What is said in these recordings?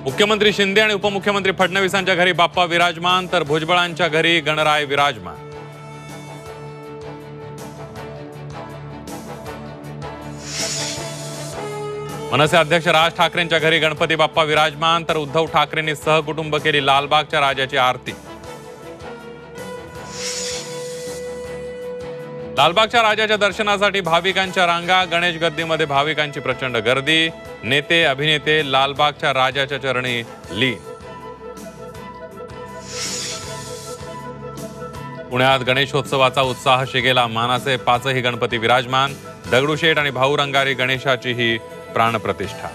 मुख्यमंत्री शिंदे आणि उपमुख्यमंत्री फडणवीसांच्या घरी बाप्पा विराजमान, तर भुजबळांच्या घरी गणराय विराजमान. मनसे अध्यक्ष राज ठाकरेंच्या घरी गणपती बाप्पा विराजमान, तर उद्धव ठाकरेंनी सहकुटुंब केली लालबागच्या राजाची आरती. लालबागच्या राजाच्या दर्शनासाठी भाविकांच्या रांगा, गणेश गद्दीमध्ये भाविकांची प्रचंड गर्दी. नेते अभिनेते लालबागच्या राजाच्या चरणी लीन. पुण्यात गणेशोत्सवाचा उत्साह शिगेला. मानाचे पाचही गणपती विराजमान. दगडूशेठ आणि भाऊ रंगारी गणेशाची ही प्राणप्रतिष्ठा.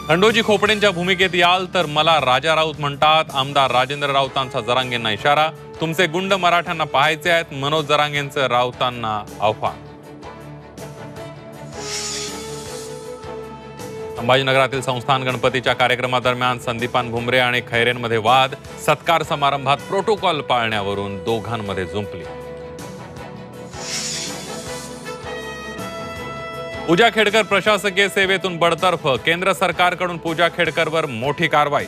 खंडोजी खोपडेंच्या भूमिकेत याल तर मला राजा राऊत म्हणतात. आमदार राजेंद्र राऊतांचा जरांगेंना इशारा. तुमचे गुंड मराठ्यांना पाहायचे आहेत. मनोज जरांगेंचं राऊतांना आव्हान. संभाजीनगरातील संस्थान गणपतीच्या कार्यक्रमादरम्यान संदीपान भुमरे आणि खैरेंमध्ये वाद. सत्कार समारंभात प्रोटोकॉल पाळण्यावरून दोघांमध्ये जुंपली. पूजा खेडकर प्रशासकीय सेवेतून बडतर्फ. केंद्र सरकारकडून पूजा खेडकरवर मोठी कारवाई.